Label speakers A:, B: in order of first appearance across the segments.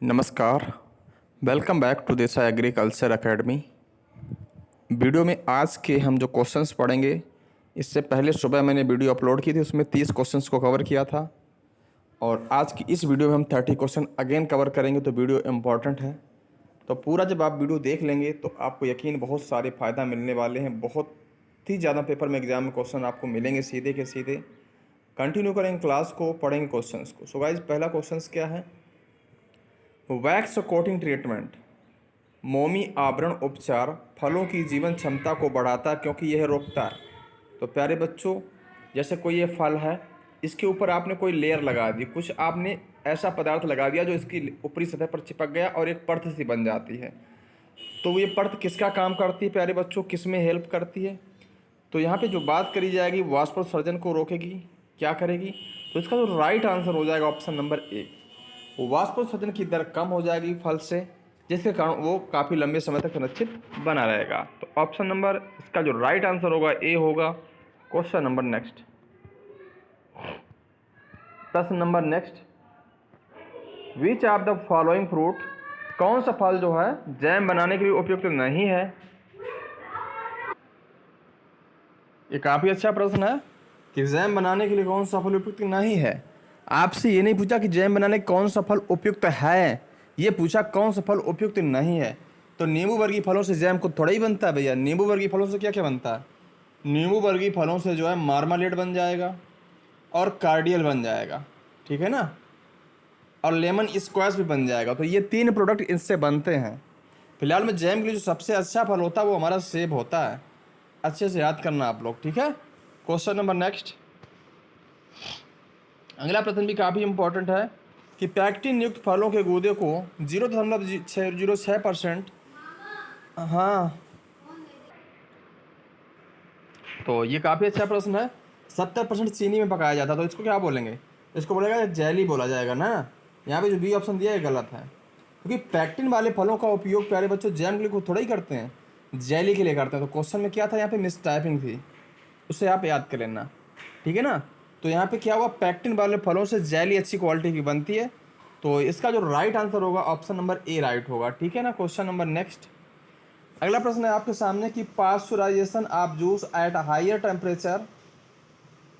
A: नमस्कार। Welcome back to देसा agriculture academy. Video में आज के हम जो क्वेश्चंस पढ़ेंगे, इससे पहले सुबह मैंने वीडियो अपलोड की थी, उसमें 30 क्वेश्चंस को कवर किया था और आज की इस वीडियो में हम 30 क्वेश्चन अगेन कवर करेंगे। तो वीडियो इम्पॉर्टेंट है, तो पूरा जब आप वीडियो देख लेंगे तो आपको यकीन बहुत सारे फ़ायदा मिलने वाले हैं। बहुत ही ज़्यादा पेपर में एग्जाम में क्वेश्चन आपको मिलेंगे सीधे के सीधे। कंटिन्यू करेंगे क्लास को, पढ़ेंगे क्वेश्चंस को। सो गाइज, पहला क्वेश्चन क्या है? वैक्स कोटिंग ट्रीटमेंट, मोमी आवरण उपचार फलों की जीवन क्षमता को बढ़ाता है क्योंकि यह रोकता है। तो प्यारे बच्चों, जैसे कोई ये फल है, इसके ऊपर आपने कोई लेयर लगा दी, कुछ आपने ऐसा पदार्थ लगा दिया जो इसकी ऊपरी सतह पर चिपक गया और एक परत सी बन जाती है। तो ये परत किसका काम करती है प्यारे बच्चों, किस में हेल्प करती है? तो यहाँ पे जो बात करी जाएगी वाष्पोत्सर्जन को रोकेगी। क्या करेगी? तो इसका जो राइट आंसर हो जाएगा ऑप्शन नंबर ए। वाष्पोत्सर्जन की दर कम हो जाएगी फल से, जिसके कारण वो काफ़ी लंबे समय तक संरक्षित बना रहेगा। तो ऑप्शन नंबर इसका जो राइट आंसर होगा ए होगा। क्वेश्चन नंबर नेक्स्ट, प्रश्न number next, which of the following fruit, कौन सा फल जो है जैम बनाने के लिए उपयुक्त नहीं है? ये काफ़ी अच्छा प्रश्न है कि जैम बनाने के लिए कौन सा फल उपयुक्त नहीं है। आपसे ये नहीं पूछा कि जैम बनाने कौन सा फल उपयुक्त है, ये पूछा कौन सा फल उपयुक्त नहीं है। तो नींबू वर्गीय फलों से जैम को थोड़ा ही बनता है भैया। नींबू वर्गीय फलों से क्या क्या बनता है? नींबू वर्गीय फलों से जो है मार्मालेड बन जाएगा और कार्डियल बन जाएगा, ठीक है ना, और लेमन स्क्वैश भी बन जाएगा। तो ये 3 प्रोडक्ट इससे बनते हैं। फिलहाल में जैम के लिए जो सबसे अच्छा फल होता है वो हमारा सेब होता है। अच्छे से याद करना आप लोग, ठीक है। क्वेश्चन नंबर नेक्स्ट, अगला प्रश्न भी काफ़ी इंपॉर्टेंट है कि पैक्टिन युक्त फलों के गूदे को 0.06%, हाँ, तो ये काफ़ी अच्छा प्रश्न है। 70% चीनी में पकाया जाता है, तो इसको क्या बोलेंगे? इसको बोलेगा जेली बोला जाएगा ना। यहाँ पे जो बी ऑप्शन दिया है गलत है, क्योंकि पैक्टिन वाले फलों का उपयोग प्यारे बच्चों जैम के लिए थोड़ा ही करते हैं, जेली के लिए करते हैं। तो क्वेश्चन में क्या था, यहाँ पे मिस टाइपिंग थी, उसे आप याद कर लेना, ठीक है ना। तो यहाँ पे क्या हुआ, पैक्टिन वाले फलों से जेली अच्छी क्वालिटी की बनती है। तो इसका जो राइट आंसर होगा ऑप्शन नंबर ए राइट होगा, ठीक है ना। क्वेश्चन नंबर नेक्स्ट, अगला प्रश्न है आपके सामने कि pasteurization of juice at higher temperature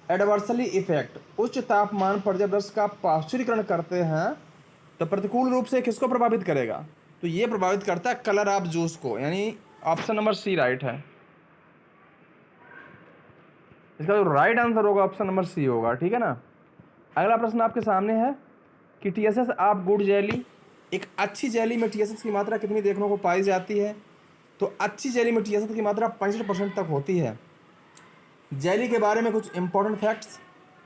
A: adversely effect, उच्च तापमान पर जब रस का पाश्चुरीकरण करते हैं तो प्रतिकूल रूप से किसको प्रभावित करेगा? तो ये प्रभावित करता है कलर ऑफ जूस को, यानी ऑप्शन नंबर सी राइट है। इसका जो राइट आंसर होगा ऑप्शन नंबर सी होगा, ठीक है ना। अगला प्रश्न आपके सामने है कि टीएसएस ऑफ गुड जेली, एक अच्छी जेली में टीएसएस की मात्रा कितनी देखने को पाई जाती है? तो अच्छी जेली में टीएसएस की मात्रा 65% तक होती है। जेली के बारे में कुछ इंपॉर्टेंट फैक्ट्स,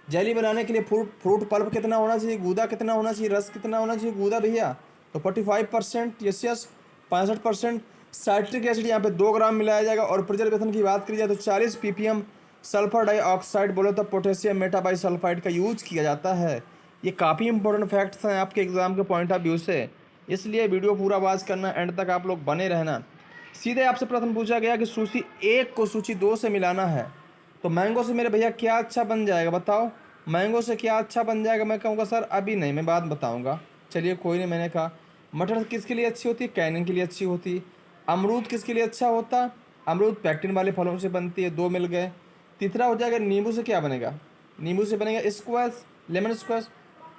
A: जेली बनाने के लिए फ्रूट पल्प कितना होना चाहिए, गूदा कितना होना चाहिए, रस कितना होना चाहिए गूदा भैया? तो 45% टीएसएस, 65% साइट्रिक एसिड यहाँ पे 2 ग्राम मिलाया जाएगा। और प्रिजर्वेशन की बात करी जाए तो 40 ppm सल्फर डाइऑक्साइड बोले तो पोटेशियम मेटाबाइसल्फाइड का यूज किया जाता है। ये काफ़ी इंपॉर्टेंट फैक्ट्स हैं आपके एग्जाम के पॉइंट ऑफ व्यू से, इसलिए वीडियो पूरा वॉच करना, एंड तक आप लोग बने रहना। सीधे आपसे प्रश्न पूछा गया कि सूची 1 को सूची 2 से मिलाना है, तो मैंगो से मेरे भैया क्या अच्छा बन जाएगा बताओ? मैंगो से क्या अच्छा बन जाएगा? मैं कहूँगा सर अभी नहीं, मैं बात बताऊँगा। चलिए कोई नहीं, मैंने कहा मटर किसके लिए अच्छी होती है? कैनिंग के लिए अच्छी होती है। अमरूद किसके लिए अच्छा होता है? अमरूद पैक्टिन वाले फलों से बनती है, 2 मिल गए। तीसरा हो जाएगा नींबू से क्या बनेगा? नींबू से बनेगा स्क्वैश, लेमन स्क्वैश।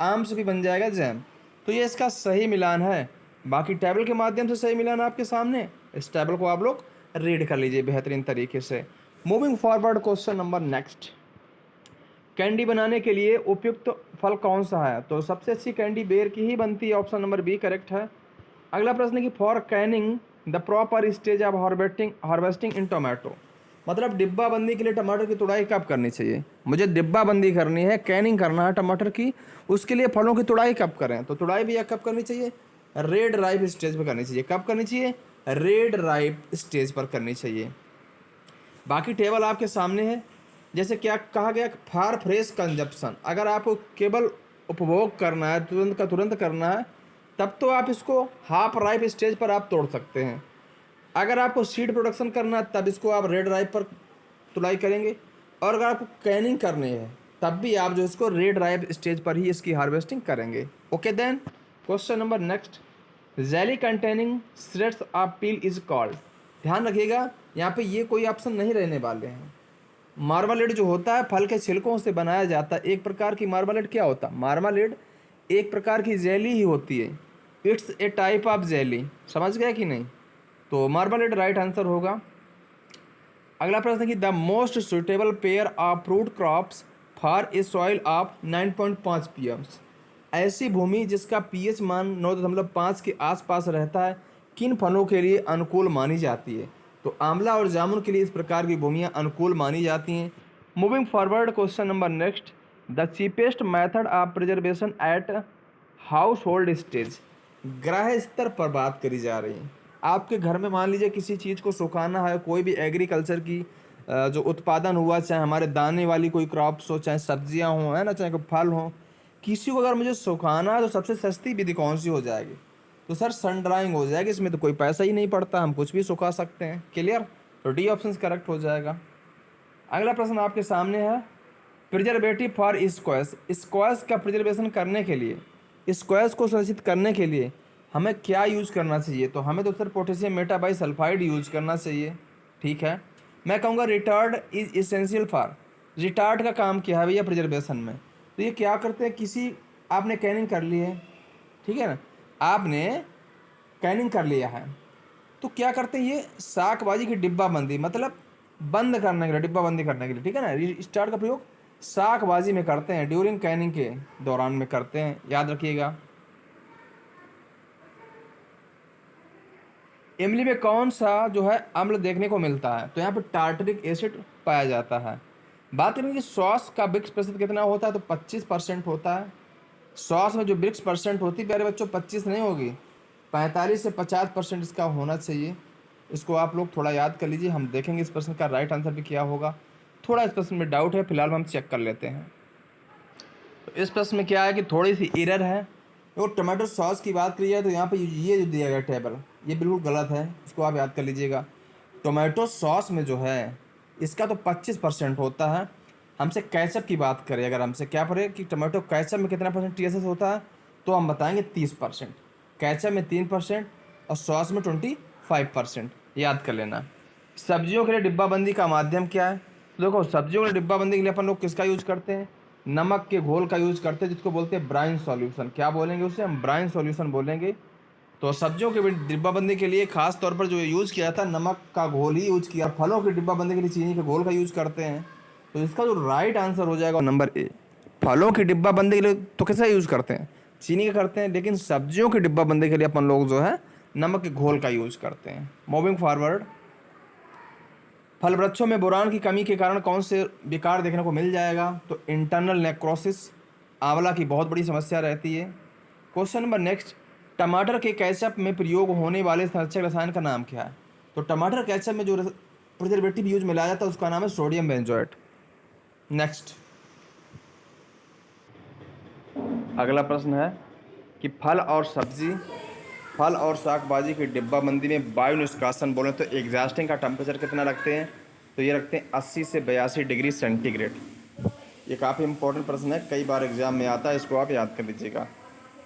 A: आम से भी बन जाएगा जैम। तो ये इसका सही मिलान है। बाकी टेबल के माध्यम से सही मिलान आपके सामने, इस टेबल को आप लोग रीड कर लीजिए बेहतरीन तरीके से। Moving forward, question number next, candy बनाने के लिए उपयुक्त फल कौन सा है? तो सबसे अच्छी कैंडी बेर की ही बनती है, ऑप्शन नंबर बी करेक्ट है। अगला प्रश्न है कि for Canning the proper stage of harvesting in tomato, मतलब डिब्बा बंदी के लिए टमाटर की तुड़ाई कब करनी चाहिए? मुझे डिब्बा बंदी करनी है, कैनिंग करना है टमाटर की, उसके लिए फलों की तुड़ाई कब करें? तो तुड़ाई भी कब करनी चाहिए? रेड राइप स्टेज पर करनी चाहिए। कब करनी चाहिए? रेड राइप स्टेज पर करनी चाहिए। बाकी टेबल आपके सामने है। जैसे क्या कहा गया, फॉर फ्रेश कंजप्शन, अगर आपको केवल उपभोग करना है, तुरंत का तुरंत करना है, तब तो आप इसको हाफ राइप स्टेज पर आप तोड़ सकते हैं। अगर आपको सीड प्रोडक्शन करना है तब इसको आप रेड राइप पर तुड़ाई करेंगे, और अगर आपको कैनिंग करनी है तब भी आप जो इसको रेड राइप स्टेज पर ही इसकी हार्वेस्टिंग करेंगे। Okay then, question number next, jelly containing shreds of peel is called. ध्यान रखिएगा यहाँ पे ये कोई ऑप्शन नहीं रहने वाले हैं। मार्मालेड जो होता है फल के छिलकों से बनाया जाता है। एक प्रकार की मार्मालेड क्या होता है? मार्मालेड एक प्रकार की जेली ही होती है। It's a type of jelly. समझ गया कि नहीं? तो मार्मालेड राइट आंसर होगा। अगला प्रश्न है कि the most suitable pair of fruit crops for a soil of 9.5 pm। ऐसी भूमि जिसका पीएच मान 9.5 के आसपास रहता है किन फलों के लिए अनुकूल मानी जाती है? तो आंवला और जामुन के लिए इस प्रकार की भूमियाँ अनुकूल मानी जाती हैं। Moving forward, question number next, the cheapest method of preservation at household stage. गृह स्तर पर बात करी जा रही है। आपके घर में मान लीजिए किसी चीज़ को सुखाना है, कोई भी एग्रीकल्चर की जो उत्पादन हुआ, चाहे हमारे दाने वाली कोई क्रॉप्स हो, चाहे सब्जियां हों, है ना, चाहे कोई फल हो, किसी को अगर मुझे सुखाना है तो सबसे सस्ती विधि कौन सी हो जाएगी? तो सर सन ड्राइंग हो जाएगी। इसमें तो कोई पैसा ही नहीं पड़ता, हम कुछ भी सुखा सकते हैं। क्लियर? तो डी ऑप्शन करेक्ट हो जाएगा। अगला प्रश्न आपके सामने है, प्रिजर्वेटिव फॉर स्क्वैश। स्क्वैश का प्रिजर्वेशन करने के लिए, स्क्वैश को सुरक्षित करने के लिए हमें क्या यूज करना चाहिए? तो हमें तो सर पोटेशियम मेटाबाइसल्फाइड यूज करना चाहिए। ठीक है, मैं कहूँगा retard is essential for. Retard का काम क्या है भैया प्रिजर्वेशन में? तो ये क्या करते हैं, किसी आपने कैनिंग कर ली है, ठीक है ना, आपने कैनिंग कर लिया है, तो क्या करते हैं, ये शाकबाजी की डिब्बा बंदी, मतलब बंद करने के लिए, डिब्बा बंदी करने के लिए, ठीक है ना, स्टार्ट का प्रयोग शाकबाजी में करते हैं, ड्यूरिंग कैनिंग के दौरान में करते हैं, याद रखिएगा। इमली में कौन सा जो है अम्ल देखने को मिलता है? तो यहाँ पे टार्टरिक एसिड पाया जाता है। बात करें कि सॉस का ब्रिक्स प्रतिशत कितना होता है? तो 25% होता है। सॉस में जो ब्रिक्स परसेंट होती है प्यारे बच्चों, 25 नहीं होगी, 45 से 50% इसका होना चाहिए। इसको आप लोग थोड़ा याद कर लीजिए, हम देखेंगे इस प्रश्न का राइट आंसर भी क्या होगा। थोड़ा इस प्रश्न में डाउट है, फिलहाल हम चेक कर लेते हैं। तो इस प्रश्न में क्या है कि थोड़ी सी एरर है। तो टमाटो सॉस की बात करी जाए तो यहाँ पे ये जो दिया गया टेबल, ये बिल्कुल गलत है, इसको आप याद कर लीजिएगा। टोमेटो सॉस में जो है इसका तो 25% होता है। हमसे कैचअप की बात करें, अगर हमसे क्या पड़े कि टोमेटो कैचअप में कितना परसेंट टीएसएस होता है, तो हम बताएंगे 30%। कैचअप में 3% और सॉस में 25%, याद कर लेना। सब्जियों के लिए डिब्बाबंदी का माध्यम क्या है? तो देखो, सब्जियों के लिए डिब्बाबंदी के लिए अपन लोग किसका यूज करते हैं? नमक के घोल का यूज करते हैं, जिसको बोलते हैं ब्राइन सॉल्यूशन। क्या बोलेंगे उसे? हम ब्राइन सॉल्यूशन बोलेंगे। तो सब्जियों के डिब्बाबंदी के लिए खास तौर पर जो यूज़ किया था, नमक का घोल ही यूज किया। फलों की डिब्बाबंदी के लिए चीनी के घोल का यूज करते हैं। तो इसका जो राइट आंसर हो जाएगा नंबर ए। फलों की डिब्बाबंदी के लिए तो कैसा यूज करते हैं? चीनी का करते हैं, लेकिन सब्जियों की डिब्बाबंदी के लिए अपन लोग जो है नमक के घोल का यूज करते हैं। मूविंग फॉरवर्ड, फल वृक्षों में बोरान की कमी के कारण कौन से विकार देखने को मिल जाएगा? तो इंटरनल नेक्रोसिस आंवला की बहुत बड़ी समस्या रहती है। क्वेश्चन नंबर नेक्स्ट, टमाटर के केचप में प्रयोग होने वाले संरक्षक रसायन का नाम क्या है? तो टमाटर केचप में जो प्रिजर्वेटिव यूज मिलाया जाता है उसका नाम है सोडियम बेंजोएट। नेक्स्ट, अगला प्रश्न है कि फल और शाकभाजी की डिब्बाबंदी में वायु निष्कासन बोले तो एग्जॉस्टिंग का टेम्परेचर कितना रखते हैं? तो ये रखते हैं 80 से 82 डिग्री सेंटीग्रेड। ये काफ़ी इंपॉर्टेंट प्रश्न है, कई बार एग्जाम में आता है, इसको आप याद कर लीजिएगा।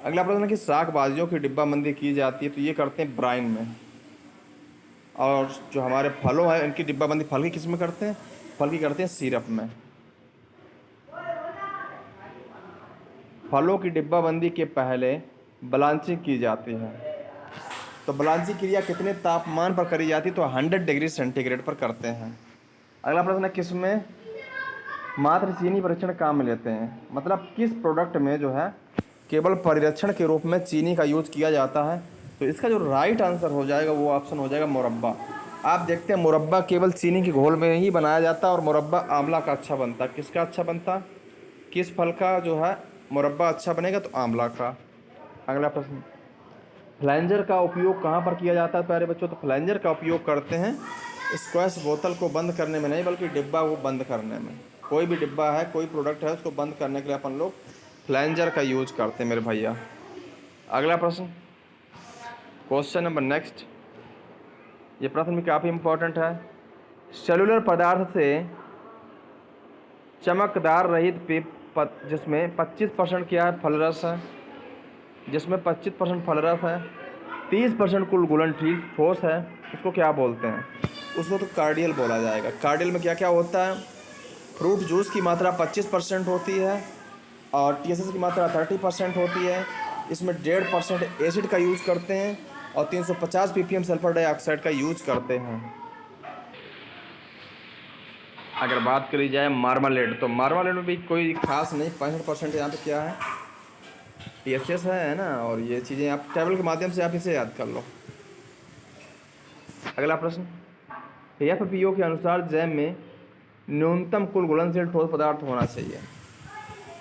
A: अगला प्रश्न है कि शाकभाजियों की डिब्बाबंदी की जाती है, तो ये करते हैं ब्राइन में। और जो हमारे फलों हैं इनकी डिब्बाबंदी फल की किस में करते हैं? फल की करते हैं सिरप में। फलों की डिब्बाबंदी के पहले ब्लांचिंग की जाती है। तो ब्लांचिंग क्रिया कितने तापमान पर करी जाती है? तो 100 डिग्री सेंटीग्रेड पर करते हैं। अगला प्रश्न है किसमें मात्र चीनी परीक्षण काम में लेते हैं? मतलब किस प्रोडक्ट में जो है केवल परिरक्षण के रूप में चीनी का यूज किया जाता है? तो इसका जो राइट आंसर हो जाएगा वो ऑप्शन हो जाएगा मुरब्बा। आप देखते हैं मुरब्बा केवल चीनी के घोल में ही बनाया जाता है और मुरब्बा आंवला का अच्छा बनता है। किसका अच्छा बनता? किस फल का जो है मुरब्बा अच्छा बनेगा? तो आंवला का। अगला प्रश्न, फ्लैंजर का उपयोग कहाँ पर किया जाता है प्यारे बच्चों? तो फ्लैंजर का उपयोग करते हैं स्क्वैश बोतल को बंद करने में नहीं, बल्कि डिब्बा को बंद करने में। कोई भी डिब्बा है, कोई प्रोडक्ट है, उसको बंद करने के लिए अपन लोग फ्लैंजर का यूज करते हैं मेरे भैया। अगला प्रश्न, क्वेश्चन नंबर नेक्स्ट, ये प्रश्न भी काफ़ी इंपॉर्टेंट है। सेलुलर पदार्थ से चमकदार रहित पेय जिसमें 25% क्या है? फल रस है। जिसमें 25% फलरस है, 30% कुल गुलन ठोस है, उसको क्या बोलते हैं? उसको तो कार्डियल बोला जाएगा। कार्डियल में क्या क्या होता है? फ्रूट जूस की मात्रा 25% होती है और टीएसएस की मात्रा 30% होती है। इसमें 1.5% एसिड का यूज़ करते हैं और 350 ppm सल्फर डाइऑक्साइड का यूज करते हैं। अगर बात करी जाए मार्मालेड, तो मार्मालेड में भी कोई खास नहीं, 65% यहाँ पे क्या है? टीएसएस है ना। और ये चीज़ें आप टेबल के माध्यम से आप इसे याद कर लो। अगला प्रश्न, एफपीओ के अनुसार जैम में न्यूनतम कुल घुलनशील ठोस पदार्थ होना चाहिए,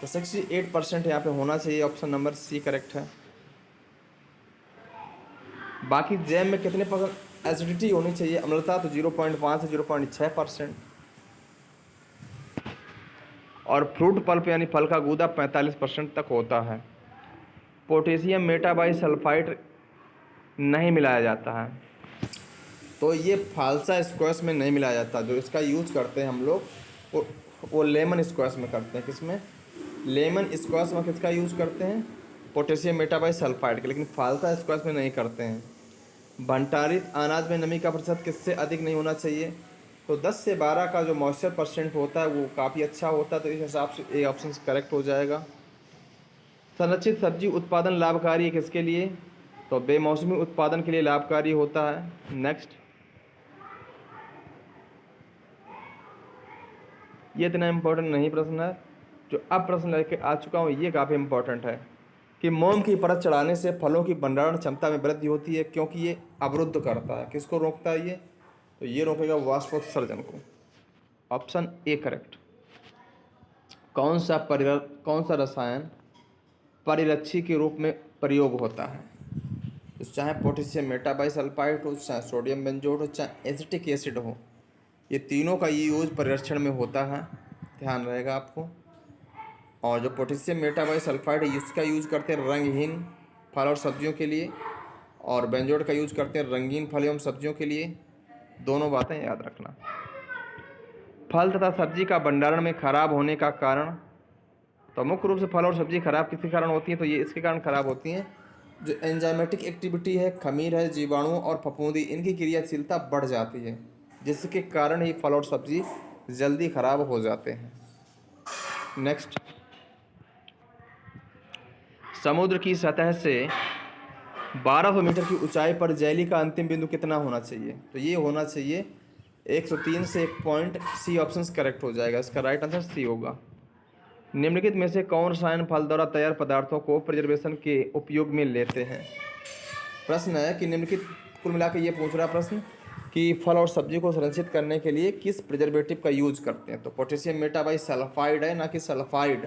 A: तो 68% यहाँ पे होना चाहिए। ऑप्शन नंबर सी करेक्ट है। बाकी जैम में कितने परसेंट एसिडिटी होनी चाहिए, अम्लता, तो 0.5 से 0.6%। और फ्रूट पल्प यानी फल का गूदा 45% तक होता है। पोटेशियम मेटाबाइसल्फाइड नहीं मिलाया जाता है, तो ये फालसा स्क्वैश में नहीं मिलाया जाता। जो इसका यूज करते हैं हम लोग वो लेमन स्क्वैश में करते हैं। किसमें? लेमन स्क्वैश में किसका यूज करते हैं? पोटेशियम मेटाबाइसल्फाइड के, लेकिन फालसा स्क्वैश में नहीं करते हैं। भंडारित अनाज में नमी का प्रतिशत किससे अधिक नहीं होना चाहिए, तो 10 से 12 का जो मॉइस्चर परसेंट होता है वो काफ़ी अच्छा होता है, तो इस हिसाब से ए ऑप्शन करेक्ट हो जाएगा। संरक्षित सब्जी उत्पादन लाभकारी है किसके लिए, तो बेमौसमी उत्पादन के लिए लाभकारी होता है। नेक्स्ट, ये इतना इम्पोर्टेंट नहीं प्रश्न है, जो अब प्रश्न लेके आ चुका हूँ ये काफ़ी इम्पोर्टेंट है कि मोम की परत चढ़ाने से फलों की भंडारण क्षमता में वृद्धि होती है, क्योंकि ये अवरुद्ध करता है। किसको रोकता है ये, तो ये रोकेगा वाष्पोत्सर्जन को। Option A correct. कौन सा रसायन परिरक्षी के रूप में प्रयोग होता है, तो चाहे पोटेशियम मेटाबाइसल्फाइड हो, चाहे सोडियम बेंजोएट हो, चाहे एसिटिक एसिड हो, ये तीनों का ये यूज परिरक्षण में होता है, ध्यान रहेगा आपको। और जो पोटेशियम मेटाबाइसल्फाइड है इसका यूज करते हैं रंगहीन फल और सब्जियों के लिए, और बेंजोएट का यूज करते हैं रंगीन फल एवं सब्जियों के लिए। दोनों बातें याद रखना। फल तथा सब्जी का भंडारण में खराब होने का कारण, तो मुख्य रूप से फल और सब्जी खराब किसके कारण होती है, तो ये इसके कारण खराब होती हैं जो एंजाइमेटिक एक्टिविटी है, खमीर है, जीवाणु और फफूंदी, इनकी क्रियाशीलता बढ़ जाती है, जिसके कारण ही फल और सब्जी जल्दी खराब हो जाते हैं। नेक्स्ट, समुद्र की सतह से 1200 मीटर की ऊंचाई पर जेली का अंतिम बिंदु कितना होना चाहिए, तो ये होना चाहिए 103 से 1 पॉइंट। सी ऑप्शन करेक्ट हो जाएगा, इसका राइट आंसर सी होगा। निम्नलिखित में से कौन रसायन फल द्वारा तैयार पदार्थों को प्रिजर्वेशन के उपयोग में लेते हैं? प्रश्न है कि निम्नलिखित, कुल मिला के ये पूछ रहा प्रश्न कि फल और सब्जी को संरक्षित करने के लिए किस प्रिजर्वेटिव का यूज करते हैं, तो पोटेशियम मेटाबाइसल्फाइड है, ना कि सल्फाइड,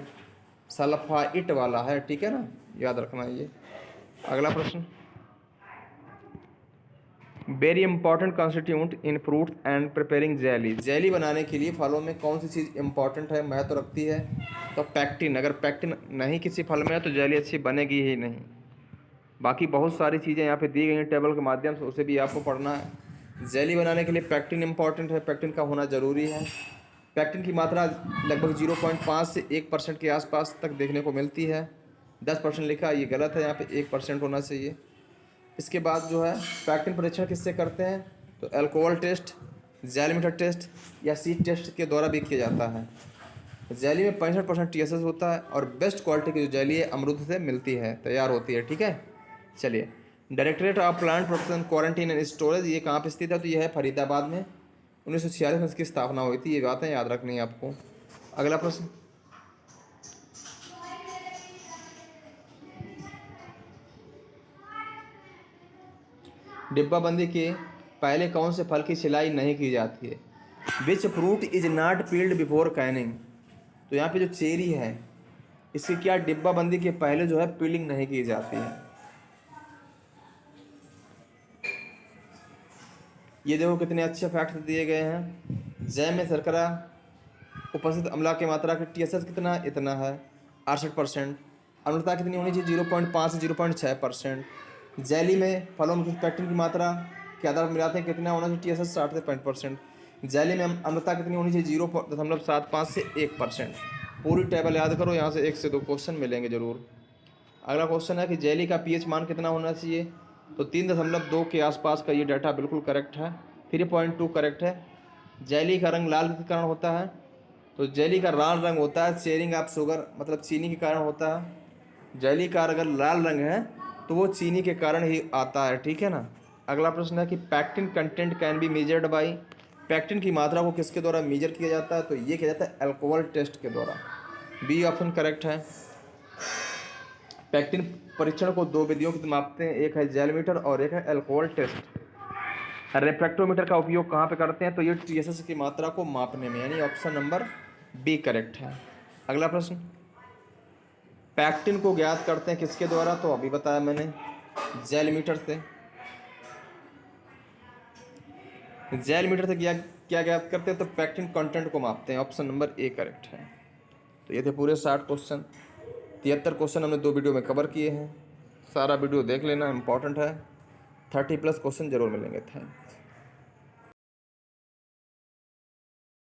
A: सल्फाइट वाला है, ठीक है ना, याद रखना ये। अगला प्रश्न, very important constituent in fruit and preparing jelly, jelly बनाने के लिए फलों में कौन सी चीज़ इंपॉर्टेंट है, महत्व रखती है, तो पैक्टिन। अगर पैक्टिन नहीं किसी फल में है तो जेली अच्छी बनेगी ही नहीं। बाकी बहुत सारी चीज़ें यहाँ पे दी गई हैं टेबल के माध्यम से, उसे भी आपको पढ़ना है। जेली बनाने के लिए पैक्टिन इंपॉर्टेंट है, पैक्टिन का होना ज़रूरी है। पैक्टिन की मात्रा लगभग 0.5 से 1% के आसपास तक देखने को मिलती है। 10% लिखा है, ये गलत है, यहाँ पे 1% होना चाहिए। इसके बाद जो है पैक्टिन परीक्षण किससे करते हैं, तो अल्कोहल टेस्ट, जेलीमीटर टेस्ट या सीड टेस्ट के द्वारा भी किया जाता है। जेली में 65% टीएसएस होता है और बेस्ट क्वालिटी की जो जेली है अमरूद से मिलती है, तैयार होती है, ठीक है। चलिए, directorate of plant protection quarantine and storage ये कहाँ पे स्थित है, तो ये है फरीदाबाद में। 1946 में इसकी स्थापना हुई थी, ये बातें याद रखनी है आपको। अगला प्रश्न, डिब्बाबंदी के पहले कौन से फल की सिलाई नहीं की जाती है, which fruit is not peeled before Canning, तो यहाँ पे जो चेरी है इसकी क्या डिब्बाबंदी के पहले जो है पीलिंग नहीं की जाती है। ये देखो कितने अच्छे फैक्ट दिए गए हैं। जैम में शर्करा उपस्थित अम्ला की मात्रा की टीएसएस कितना, इतना है 68%। अम्लता कितनी होनी चाहिए, 0.5 से 0.6%। जेली में फलों में पैक्टिन की मात्रा के आधार पर मिलाते हैं, कितना होना चाहिए टीएसएस, 60 से 65%। जेली में अम्लता कितनी होनी चाहिए, 0.75 से 1%। पूरी टेबल याद करो, यहाँ से 1 से 2 क्वेश्चन मिलेंगे जरूर। अगला क्वेश्चन है कि जेली का पीएच मान कितना होना चाहिए, तो 3.2 के आसपास का ये डाटा बिल्कुल करेक्ट है। 3.2 करेक्ट है। जेली का रंग लाल के कारण होता है, तो जेली का लाल रंग होता है शेयरिंग ऑफ शुगर, मतलब चीनी के कारण होता है। जेली का अगर लाल रंग है तो वो चीनी के कारण ही आता है, ठीक है ना। अगला प्रश्न है कि pectin content can be measured by, pectin की मात्रा को किसके द्वारा मेजर किया जाता है, तो ये किया जाता है अल्कोहल टेस्ट के द्वारा। बी ऑप्शन करेक्ट है। पैक्टिन परीक्षण को दो विधियों से मापते हैं, एक है जेलमीटर और एक है अल्कोहल टेस्ट। रेफ्रेक्टोमीटर का उपयोग कहाँ पे करते हैं, तो ये टीएसएस की मात्रा को मापने में, यानी ऑप्शन नंबर बी करेक्ट है। अगला प्रश्न, पैक्टिन को ज्ञात करते हैं किसके द्वारा, तो अभी बताया मैंने, जेलमीटर से। जेलमीटर से क्या क्या ज्ञात करते हैं, तो पैक्टिन कंटेंट को मापते हैं, ऑप्शन नंबर ए करेक्ट है। तो ये थे पूरे 60 क्वेश्चन। 73 क्वेश्चन हमने 2 वीडियो में कवर किए हैं। सारा वीडियो देख लेना, इंपॉर्टेंट है। 30+ क्वेश्चन जरूर मिलेंगे। थैंक्स।